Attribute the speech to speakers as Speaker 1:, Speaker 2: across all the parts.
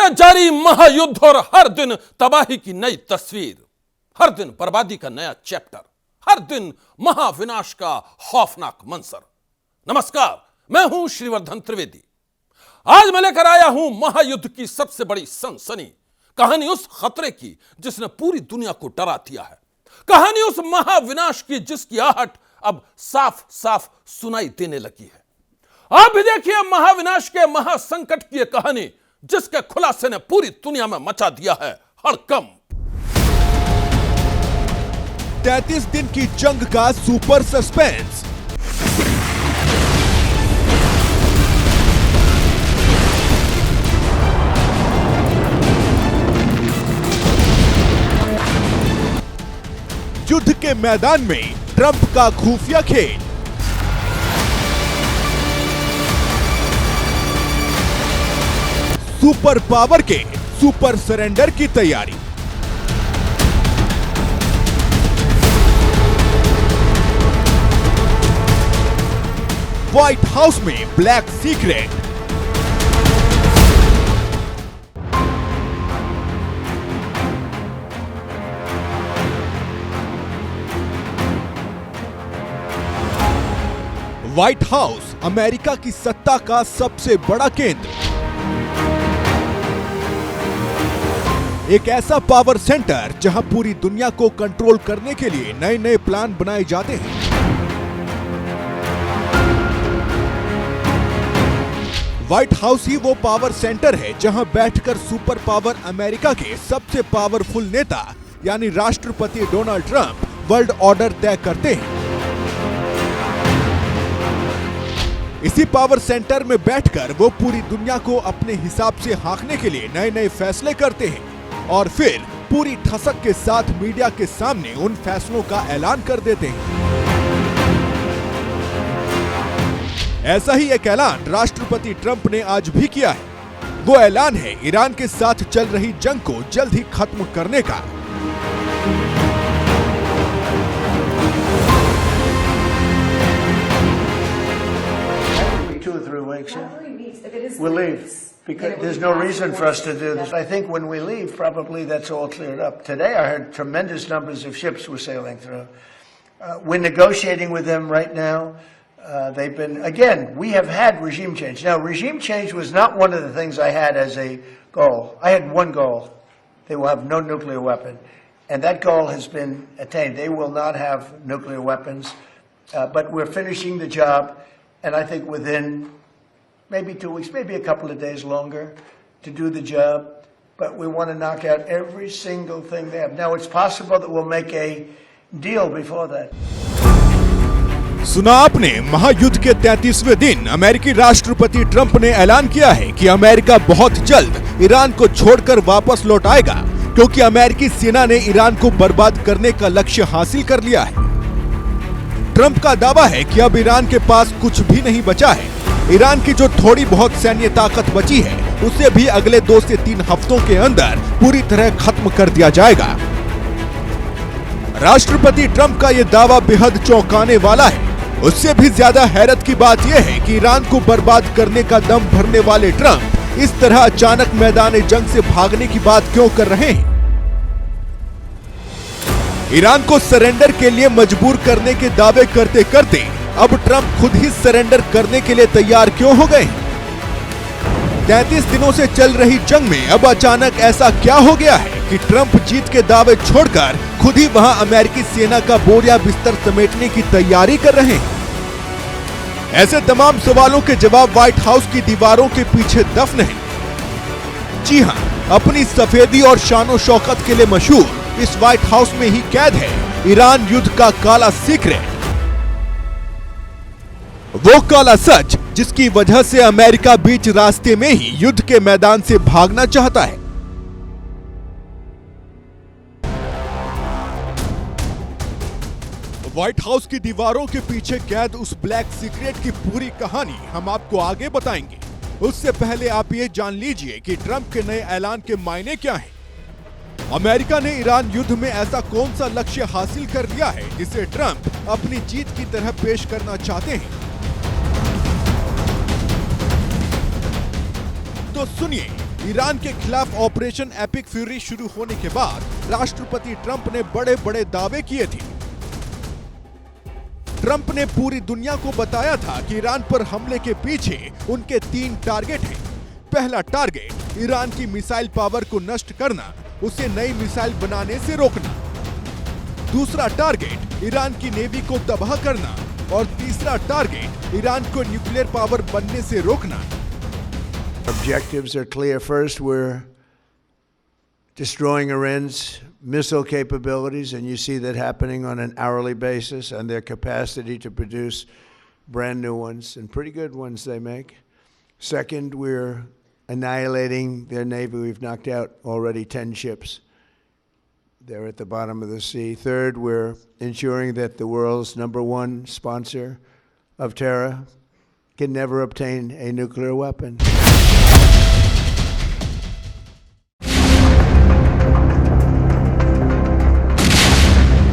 Speaker 1: है जारी महायुद्ध और हर दिन तबाही की नई तस्वीर, हर दिन बर्बादी का नया चैप्टर, हर दिन महाविनाश का खौफनाक मंजर। नमस्कार, मैं हूं श्रीवर्धन त्रिवेदी। आज मैं लेकर आया हूं महायुद्ध की सबसे बड़ी सनसनी कहानी, उस खतरे की जिसने पूरी दुनिया को डरा दिया है। कहानी उस महाविनाश की जिसकी आहट अब साफ साफ सुनाई देने लगी है। आप भी देखिए महाविनाश के महासंकट की यह कहानी जिसके खुलासे ने पूरी दुनिया में मचा दिया है हड़कंप।
Speaker 2: 33 दिन की जंग का सुपर सस्पेंस, युद्ध के मैदान में ट्रंप का खुफिया खेल, सुपर पावर के सुपर सरेंडर की तैयारी, व्हाइट हाउस में black secret, white house America की सत्ता का सबसे बड़ा केंद्र, एक ऐसा पावर सेंटर जहां पूरी दुनिया को कंट्रोल करने के लिए नए नए प्लान बनाए जाते हैं। व्हाइट हाउस ही वो पावर सेंटर है जहां बैठकर सुपर पावर अमेरिका के सबसे पावरफुल नेता यानी राष्ट्रपति डोनाल्ड ट्रंप वर्ल्ड ऑर्डर तय करते हैं। इसी पावर सेंटर में बैठकर वो पूरी दुनिया को अपने हिसाब से हाँकने के लिए नए नए फैसले करते हैं और फिर पूरी ठसक के साथ मीडिया के सामने उन फैसलों का ऐलान कर देते हैं। ऐसा ही एक ऐलान राष्ट्रपति ट्रंप ने आज भी किया है। वो ऐलान है ईरान के साथ चल रही जंग को जल्द ही खत्म करने का।
Speaker 3: We'll leave because there's no reason for us to do this. I think when we leave, probably that's all cleared up. Today I heard tremendous numbers of ships were sailing through. We're negotiating with them right now. They've been, again, we have had regime change. Now, regime change was not one of the things I had as a goal. I had one goal. They will have no nuclear weapon. And that goal has been attained. They will not have nuclear weapons. But we're finishing the job. And I think within maybe 2 weeks, maybe a couple of days longer to do the job. But we want to knock out every single thing they have. Now, it's possible that we'll make a deal before that.
Speaker 2: सुना आपने, महायुद्ध के 33वें दिन अमेरिकी राष्ट्रपति Trump ने ऐलान किया है कि अमेरिका बहुत जल्द ईरान को छोड़कर वापस लौट आएगा क्योंकि अमेरिकी सेना ने ईरान को बर्बाद करने का लक्ष्य हासिल कर लिया है। ट्रंप का दावा है कि अब ईरान के पास कुछ भी नहीं बचा है। ईरान की जो थोड़ी बहुत सैन्य ताकत बची है उसे भी अगले 2 से 3 हफ्तों के अंदर पूरी तरह खत्म कर दिया जाएगा। राष्ट्रपति ट्रंप का यह दावा बेहद चौंकाने वाला है। उससे भी ज्यादा हैरत की बात यह है कि ईरान को बर्बाद करने का दम भरने वाले ट्रंप इस तरह अचानक मैदान जंग से भागने की बात क्यों कर रहे हैं। ईरान को सरेंडर के लिए मजबूर करने के दावे करते करते अब ट्रंप खुद ही सरेंडर करने के लिए तैयार क्यों हो गए। 33 दिनों से चल रही जंग में अब अचानक ऐसा क्या हो गया है कि ट्रंप जीत के दावे छोड़कर खुद ही वहां अमेरिकी सेना का बोरिया बिस्तर समेटने की तैयारी कर रहे हैं। ऐसे तमाम सवालों के जवाब व्हाइट हाउस की दीवारों के पीछे दफन हैं। जी हां, अपनी सफेदी और शानो शौकत के लिए मशहूर इस व्हाइट हाउस में ही कैद है ईरान युद्ध का काला सीक्रेट, वो काला सच जिसकी वजह से अमेरिका बीच रास्ते में ही युद्ध के मैदान से भागना चाहता है। व्हाइट हाउस की दीवारों के पीछे कैद उस ब्लैक सीक्रेट की पूरी कहानी हम आपको आगे बताएंगे। उससे पहले आप ये जान लीजिए कि ट्रंप के नए ऐलान के मायने क्या हैं। अमेरिका ने ईरान युद्ध में ऐसा कौन सा लक्ष्य हासिल कर लिया है जिसे ट्रंप अपनी जीत की तरह पेश करना चाहते हैं। तो सुनिए, ईरान के खिलाफ ऑपरेशन एपिक फ्यूरी शुरू होने के बाद राष्ट्रपति ट्रंप ने बड़े बड़े दावे किए थे। ट्रंप ने पूरी दुनिया को बताया था कि ईरान पर हमले के पीछे उनके 3 टारगेट हैं। पहला टारगेट ईरान की मिसाइल पावर को नष्ट करना, उसे नई मिसाइल बनाने से रोकना। दूसरा टारगेट ईरान की नेवी को तबाह करना और तीसरा टारगेट ईरान को न्यूक्लियर पावर बनने से रोकना।
Speaker 3: Objectives are clear. First, we're destroying Iran's missile capabilities, and you see that happening on an hourly basis, and their capacity to produce brand new ones, and pretty good ones they make. Second, we're annihilating their navy. We've knocked out already 10 ships. They're at the bottom of the sea. Third, we're ensuring that the world's #1 sponsor of terror can never obtain a nuclear weapon.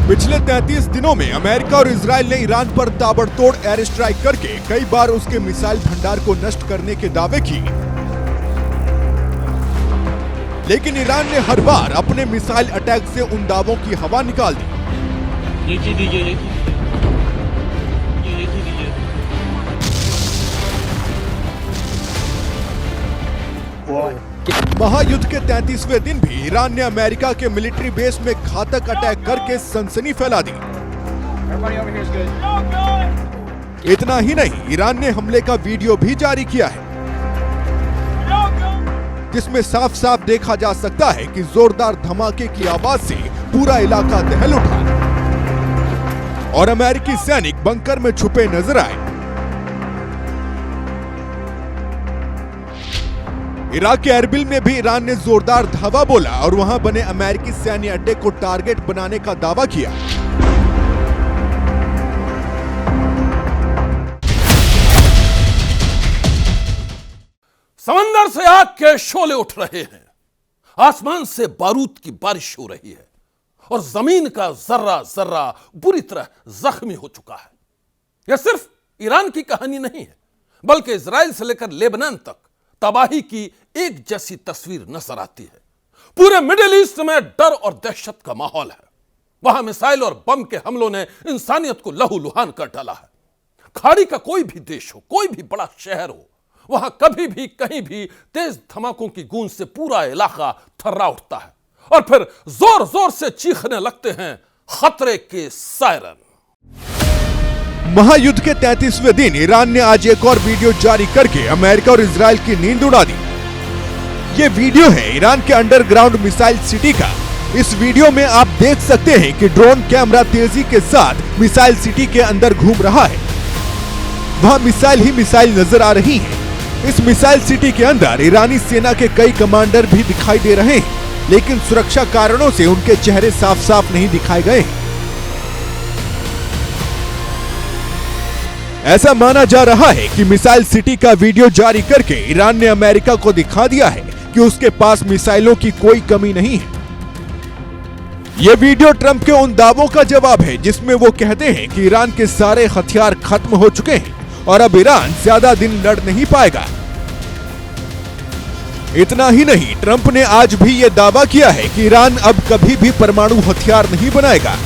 Speaker 2: पिछले 33 दिनों में America और Israel ने Iran पर ताबड़तोड़ air strike करके कई बार उसके मिसाइल भंडार को नष्ट करने के दावे किए, लेकिन ईरान ने हर बार अपने मिसाइल अटैक से उन दावों की हवा निकाल दी। महायुद्ध के 33वें दिन भी ईरान ने अमेरिका के मिलिट्री बेस में घातक अटैक करके सनसनी फैला दी। इतना ही नहीं, ईरान ने हमले का वीडियो भी जारी किया है, जिसमें साफ साफ देखा जा सकता है कि जोरदार धमाके की आवाज से पूरा इलाका दहल उठा और अमेरिकी सैनिक बंकर में छुपे नजर आए। इराक के एरबिल में भी ईरान ने जोरदार धावा बोला और वहां बने अमेरिकी सैन्य अड्डे को टारगेट बनाने का दावा किया।
Speaker 1: समंदर से आग के शोले उठ रहे हैं, आसमान से बारूद की बारिश हो रही है और जमीन का जर्रा जर्रा बुरी तरह जख्मी हो चुका है। यह सिर्फ ईरान की कहानी नहीं है, बल्कि इजराइल से लेकर लेबनान तक तबाही की एक जैसी तस्वीर नजर आती है। पूरे मिडिल ईस्ट में डर और दहशत का माहौल है। वहां मिसाइल और बम के हमलों ने इंसानियत को लहूलुहान कर डाला है। खाड़ी का कोई भी देश हो, कोई भी बड़ा शहर हो, वहां कभी भी कहीं भी तेज धमाकों की गूंज से पूरा इलाका थर्रा उठता है और फिर जोर जोर से चीखने लगते हैं खतरे के सायरन।
Speaker 2: महायुद्ध के 33वें दिन ईरान ने आज एक और वीडियो जारी करके अमेरिका और इजराइल की नींद उड़ा दी। ये वीडियो है ईरान के अंडरग्राउंड मिसाइल सिटी का। इस वीडियो में आप देख सकते हैं कि ड्रोन कैमरा तेजी के साथ मिसाइल सिटी के अंदर घूम रहा है। वहां मिसाइल ही मिसाइल नजर आ रही है। इस मिसाइल सिटी के अंदर ईरानी सेना के कई कमांडर भी दिखाई दे रहे हैं, लेकिन सुरक्षा कारणों से उनके चेहरे साफ साफ नहीं दिखाए गए। ऐसा माना जा रहा है कि मिसाइल सिटी का वीडियो जारी करके ईरान ने अमेरिका को दिखा दिया है कि उसके पास मिसाइलों की कोई कमी नहीं है। यह वीडियो ट्रंप के उन दावों का जवाब है जिसमें वो कहते हैं कि ईरान के सारे हथियार खत्म हो चुके हैं और अब ईरान ज्यादा दिन लड़ नहीं पाएगा। इतना ही नहीं, ट्रंप ने आज भी यह दावा किया है कि ईरान अब कभी भी परमाणु हथियार नहीं बनाएगा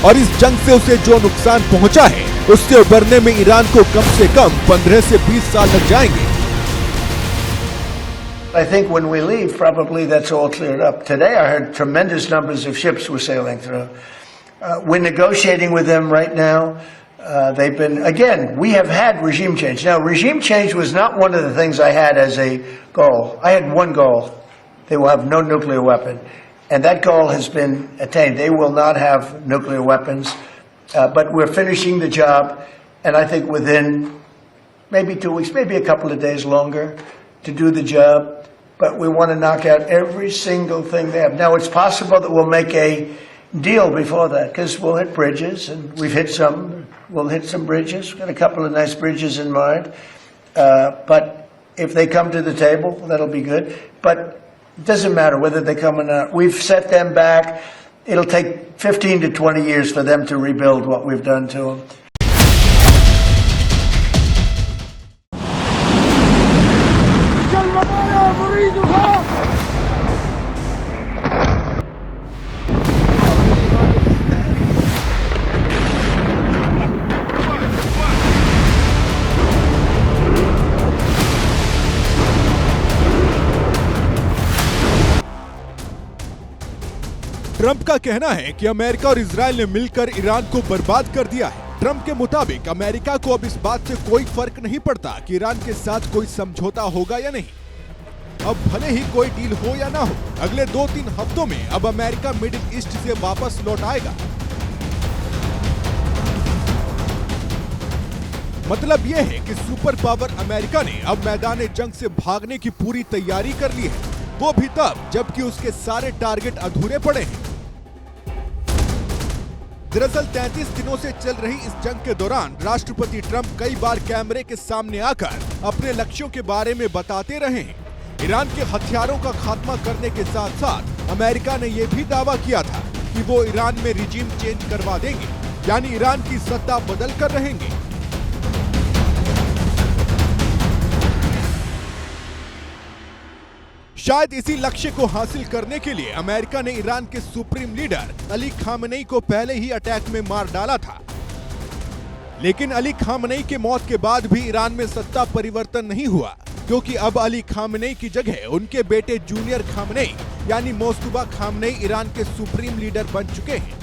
Speaker 2: और इस जंग से उसे जो नुकसान पहुंचा है उससे उबरने में ईरान को कम से कम 15 से 20 साल लग जाएंगे।
Speaker 3: I think when we leave, probably that's all cleared up. Today I heard tremendous numbers of ships were sailing through. We're negotiating with them right now. They've been, again, we have had regime change. Now, regime change was not one of the things I had as a goal. I had one goal. They will have no nuclear weapon. And that goal has been attained. They will not have nuclear weapons. But we're finishing the job. And I think within maybe 2 weeks, maybe a couple of days longer to do the job. But we want to knock out every single thing they have. Now, it's possible that we'll make a deal before that, because we'll hit bridges, and we've hit some. We'll hit some bridges. We've got a couple of nice bridges in mind. But if they come to the table, that'll be good. But it doesn't matter whether they come or not. We've set them back. It'll take 15 to 20 years for them to rebuild what we've done to them.
Speaker 2: Trump का कहना है कि America और Israel ने मिलकर Iran को बर्बाद कर दिया है। ट्रंप के मुताबिक अमेरिका को अब इस बात से कोई फर्क नहीं पड़ता कि ईरान के साथ कोई समझौता होगा या नहीं। अब भले ही कोई डील हो या ना हो, अगले 2-3 हफ्तों में अब अमेरिका मिडिल ईस्ट से वापस लौट आएगा। मतलब यह है कि सुपर पावर अमेरिका ने अब मैदान जंग से भागने की पूरी तैयारी कर ली है, वो भी तब जबकि उसके सारे टारगेट अधूरे पड़े हैं। दरअसल 33 दिनों से चल रही इस जंग के दौरान राष्ट्रपति ट्रंप कई बार कैमरे के सामने आकर अपने लक्ष्यों के बारे में बताते रहे हैं। ईरान के हथियारों का खात्मा करने के साथ साथ अमेरिका ने यह भी दावा किया था कि वो ईरान में रिजीम चेंज करवा देंगे, यानी ईरान की सत्ता बदल कर रहेंगे। शायद इसी लक्ष्य को हासिल करने के लिए अमेरिका ने ईरान के सुप्रीम लीडर अली खामनेई को पहले ही अटैक में मार डाला था। लेकिन अली खामनेई के मौत के बाद भी ईरान में सत्ता परिवर्तन नहीं हुआ, क्योंकि अब अली खामनेई की जगह उनके बेटे जूनियर खामनेई यानी मोस्तफा खामनेई ईरान के सुप्रीम लीडर बन चुके हैं।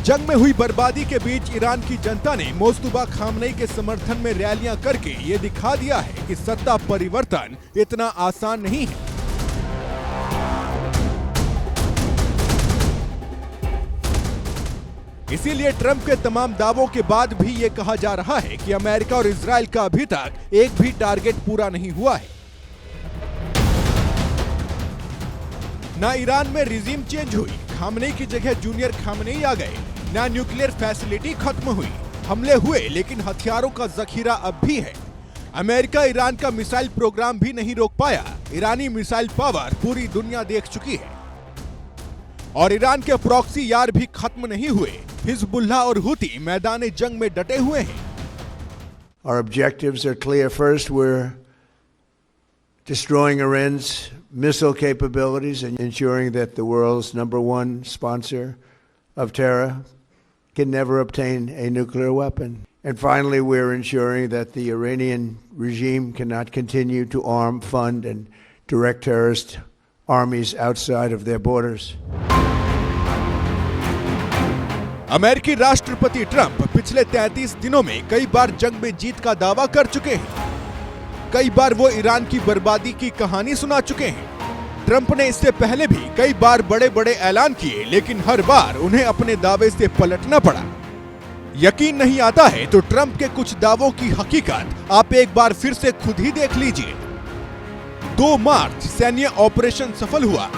Speaker 2: जंग में हुई बर्बादी के बीच ईरान की जनता ने मोस्तफा खामनेई के समर्थन में रैलियां करके ये दिखा दिया है कि सत्ता परिवर्तन इतना आसान नहीं है। इसीलिए ट्रंप के तमाम दावों के बाद भी ये कहा जा रहा है कि अमेरिका और इजराइल का अभी तक एक भी टारगेट पूरा नहीं हुआ है। ना ईरान में रिजीम चेंज हुई, खामनेई की जगह जूनियर खामनेई आ गए, ना न्यूक्लियर फैसिलिटी खत्म हुई, हमले हुए लेकिन हथियारों का जखीरा अब भी है। अमेरिका ईरान का मिसाइल प्रोग्राम भी नहीं रोक पाया। ईरानी मिसाइल पावर पूरी दुनिया देख चुकी है। और ईरान के प्रॉक्सी यार भी खत्म नहीं हुए। हिजबुल्लाह और हुती मैदान जंग में डटे हुए हैं।
Speaker 3: Our objectives are clear. First, we're destroying Iran's missile capabilities and ensuring that the world's #1 sponsor of terror can never obtain a nuclear weapon. And finally, we're ensuring that the Iranian regime cannot continue to arm, fund, and direct terrorist armies outside of their borders.
Speaker 2: अमेरिकी राष्ट्रपति Trump पिछले 33 दिनों में कई बार जंग में जीत का दावा कर चुके हैं। कई बार वो ईरान की बर्बादी की कहानी सुना चुके हैं। ट्रंप ने इससे पहले भी कई बार बड़े बड़े ऐलान किए, लेकिन हर बार उन्हें अपने दावे से पलटना पड़ा। यकीन नहीं आता है तो ट्रंप के कुछ दावों की हकीकत आप एक बार फिर से खुद ही देख लीजिए। 2 मार्च सैन्य ऑपरेशन सफल हुआ।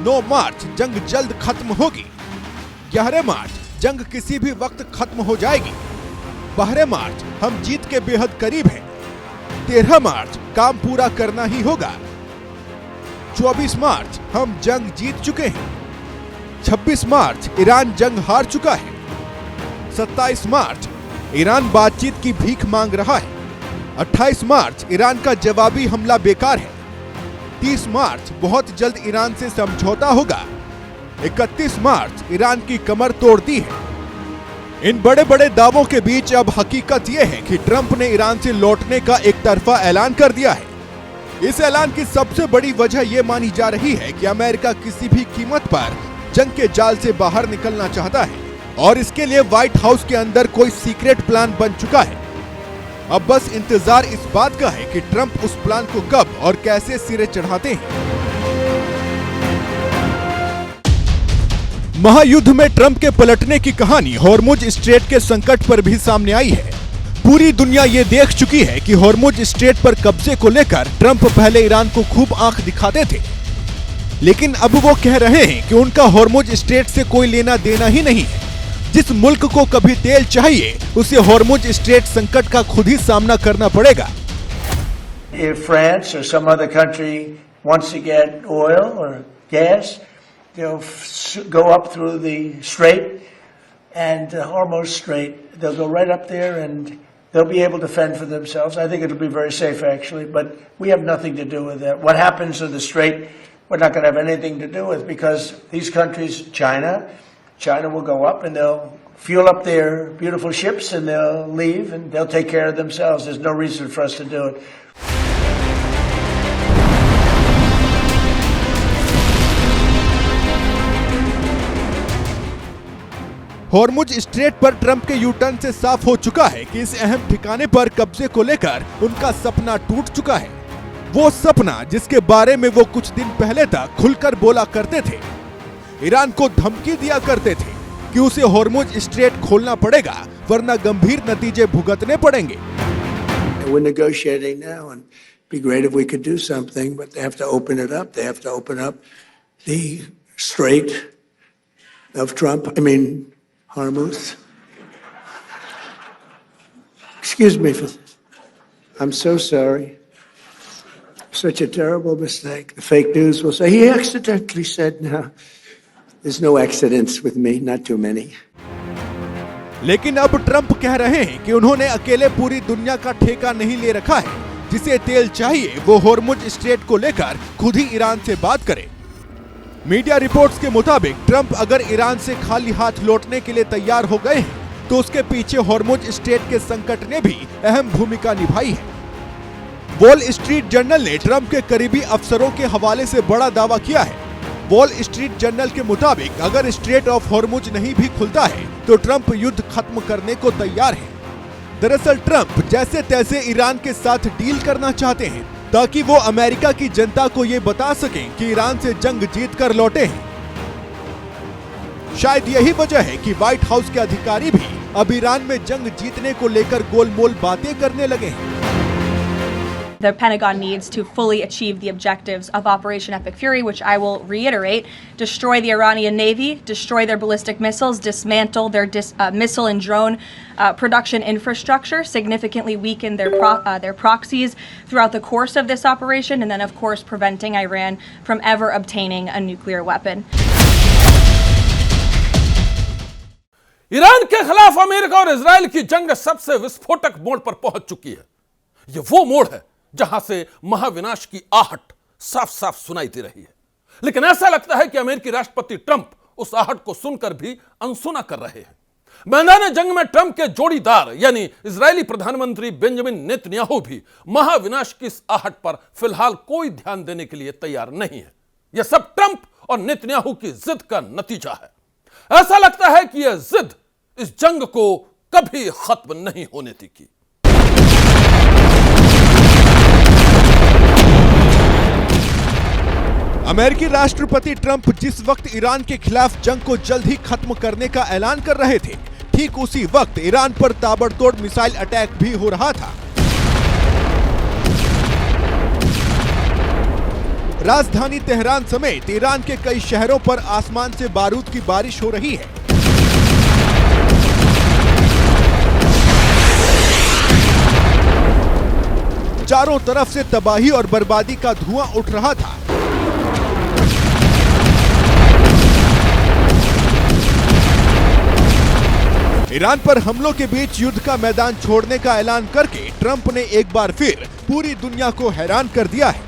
Speaker 2: 9 मार्च जंग जल्द खत्म होगी। 11 मार्च जंग किसी भी वक्त खत्म हो जाएगी। 12 मार्च हम जीत के बेहद करीब हैं। 13 मार्च काम पूरा करना ही होगा। 24 मार्च हम जंग जीत चुके हैं। 26 मार्च ईरान जंग हार चुका है। 27 मार्च ईरान बातचीत की भीख मांग रहा है। 28 मार्च ईरान का जवाबी हमला बेकार है। 30 मार्च बहुत जल्द ईरान से समझौता होगा। 31 मार्च ईरान की कमर तोड़ दी है। इन बड़े बड़े दावों के बीच अब हकीकत यह है कि ट्रंप ने ईरान से लौटने का एक तरफा ऐलान कर दिया है। इस ऐलान की सबसे बड़ी वजह यह मानी जा रही है कि अमेरिका किसी भी कीमत पर जंग के जाल से बाहर निकलना चाहता है और इसके लिए व्हाइट हाउस के अंदर कोई सीक्रेट प्लान बन चुका है। अब बस इंतजार इस बात का है कि ट्रंप उस प्लान को कब और कैसे सिरे चढ़ाते हैं। महायुद्ध में ट्रंप के पलटने की कहानी हॉर्मुज स्ट्रेट के संकट पर भी सामने आई है। पूरी दुनिया ये देख चुकी है कि हॉर्मुज स्ट्रेट पर कब्जे को लेकर ट्रंप पहले ईरान को खूब आंख दिखाते थे, लेकिन अब वो कह रहे हैं कि उनका हॉर्मुज स्ट्रेट से कोई लेना देना ही नहीं है। जिस मुल्क को कभी तेल चाहिए उसे हॉर्मुज स्ट्रेट संकट का खुद ही सामना करना पड़ेगा।
Speaker 3: If France or some other country wants to get oil or gas, they'll go up through the strait and Hormuz Strait. They'll go right up there and they'll be able to fend for themselves. I think it'll be very safe actually, but we have nothing to do with that. What happens in the strait, we're not going to have anything to do with, because these countries, China will go up and they'll fuel up their beautiful ships and they'll leave and they'll take care of themselves. There's no reason for us to do it.
Speaker 2: Hormuz strait पर Trump के U turn से साफ हो चुका है कि इस अहम ठिकाने पर कब्जे को लेकर उनका सपना टूट चुका है। वो सपना जिसके बारे में वो कुछ दिन पहले तक खुलकर बोला करते थे, ईरान को धमकी दिया करते थे कि उसे हॉर्मुज स्ट्रेट खोलना पड़ेगा वरना गंभीर नतीजे भुगतने पड़ेंगे।
Speaker 3: We're negotiating now, and it'd be great if we could do something, but they have to open it up. They have to open up the Strait of Trump. I mean, Hormuz. Excuse me for this. I'm so sorry. Such a terrible mistake. The fake news will say he accidentally said no. There's no accidents with me, not too many.
Speaker 2: लेकिन अब Trump कह रहे हैं कि उन्होंने अकेले पूरी दुनिया का ठेका नहीं ले रखा है। जिसे तेल चाहिए वो हॉर्मुज स्ट्रेट को लेकर खुद ही ईरान से बात करे। मीडिया रिपोर्ट्स के मुताबिक ट्रंप अगर ईरान से खाली हाथ लौटने के लिए तैयार हो गए हैं तो उसके पीछे हॉर्मुज स्ट्रेट के संकट ने भी अहम भूमिका निभाई है। वॉल स्ट्रीट जर्नल ने ट्रंप के करीबी अफसरों के हवाले से बड़ा दावा किया है। वॉल स्ट्रीट जर्नल के मुताबिक अगर स्ट्रेट ऑफ हॉर्मुज नहीं भी खुलता है तो ट्रंप युद्ध खत्म करने को तैयार है। दरअसल ट्रंप जैसे तैसे ईरान के साथ डील करना चाहते हैं ताकि वो अमेरिका की जनता को ये बता सकें कि ईरान से जंग जीत कर लौटे हैं। शायद यही वजह है कि व्हाइट हाउस के अधिकारी भी अब ईरान में जंग जीतने को लेकर गोलमोल बातें करने लगे हैं।
Speaker 4: The Pentagon needs to fully achieve the objectives of Operation Epic Fury, which I will reiterate: destroy the Iranian Navy, destroy their ballistic missiles, dismantle their missile and drone production infrastructure, significantly weaken their proxies throughout the course of this operation, and then, of course, preventing Iran from ever obtaining a nuclear weapon.
Speaker 1: Iran के खिलाफ America और Israel की जंग सबसे विस्फोटक मोड़ पर पहुंच चुकी है। यह वो मोड़ है जहां से महाविनाश की आहट साफ साफ सुनाई दे रही है। लेकिन ऐसा लगता है कि अमेरिकी राष्ट्रपति ट्रंप उस आहट को सुनकर भी अनसुना कर रहे हैं। मैदान जंग में ट्रंप के जोड़ीदार यानी इजरायली प्रधानमंत्री बेंजामिन नेतन्याहू भी महाविनाश की इस आहट पर फिलहाल कोई ध्यान देने के लिए तैयार नहीं है। यह सब ट्रंप और नेतन्याहू की जिद का नतीजा है। ऐसा लगता है कि यह जिद इस जंग को कभी खत्म नहीं होने देगी।
Speaker 2: अमेरिकी राष्ट्रपति ट्रंप जिस वक्त ईरान के खिलाफ जंग को जल्द ही खत्म करने का ऐलान कर रहे थे, ठीक उसी वक्त ईरान पर ताबड़तोड़ मिसाइल अटैक भी हो रहा था। राजधानी तेहरान समेत ईरान के कई शहरों पर आसमान से बारूद की बारिश हो रही है। चारों तरफ से तबाही और बर्बादी का धुआं उठ रहा था। ईरान पर हमलों के बीच युद्ध का मैदान छोड़ने का ऐलान करके ट्रंप ने एक बार फिर पूरी दुनिया को हैरान कर दिया है।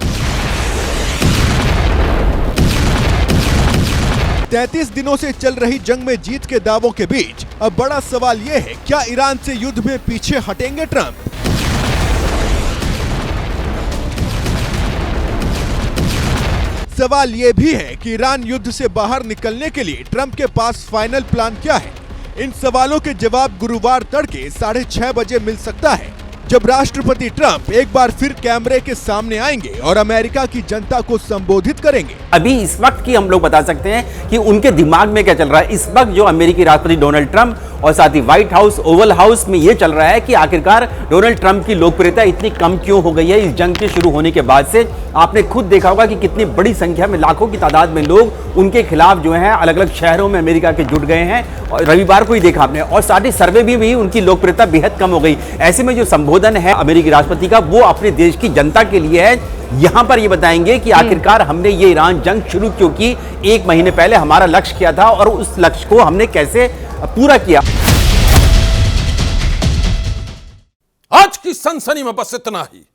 Speaker 2: 33 दिनों से चल रही जंग में जीत के दावों के बीच अब बड़ा सवाल यह है, क्या ईरान से युद्ध में पीछे हटेंगे ट्रंप? सवाल यह भी है कि ईरान युद्ध से बाहर निकलने के लिए ट्रंप के पास फाइनल प्लान क्या है। इन सवालों के जवाब गुरुवार तड़के 6:30 बजे मिल सकता है, जब राष्ट्रपति ट्रंप एक बार फिर कैमरे के सामने आएंगे और अमेरिका की जनता को संबोधित करेंगे।
Speaker 5: अभी इस वक्त की हम लोग बता सकते हैं कि उनके दिमाग में क्या चल रहा है। इस वक्त जो अमेरिकी राष्ट्रपति डोनाल्ड ट्रंप और साथ ही व्हाइट हाउस, ओवल हाउस में यह चल रहा है कि आखिरकार डोनाल्ड ट्रंप की लोकप्रियता इतनी कम क्यों हो गई है इस जंग के शुरू होने के बाद से। आपने खुद देखा होगा कि कितनी बड़ी संख्या में, लाखों की तादाद में लोग उनके खिलाफ जो है अलग अलग शहरों में अमेरिका के जुट गए हैं। और रविवार को ही देखा आपने, और साथ ही सर्वे भी उनकी लोकप्रियता बेहद कम हो गई। ऐसे में जो संबोधन है अमेरिकी राष्ट्रपति का, वो अपने देश की जनता के लिए है। यहां पर ये बताएंगे कि आखिरकार हमने ये ईरान जंग शुरू क्यों की, 1 महीने पहले हमारा लक्ष्य क्या था और उस लक्ष्य को हमने कैसे पूरा किया।
Speaker 1: आज की सनसनी में बस इतना ही।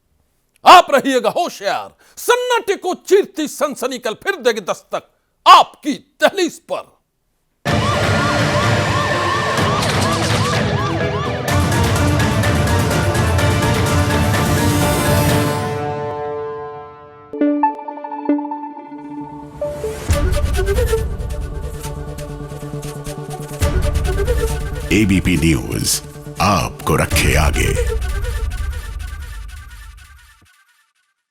Speaker 1: आप रहिएगा होशियार, सन्नाटे को चीरती सनसनी कल फिर देगी दस्तक आपकी दहलीज पर।
Speaker 6: एबीपी न्यूज आपको रखे आगे।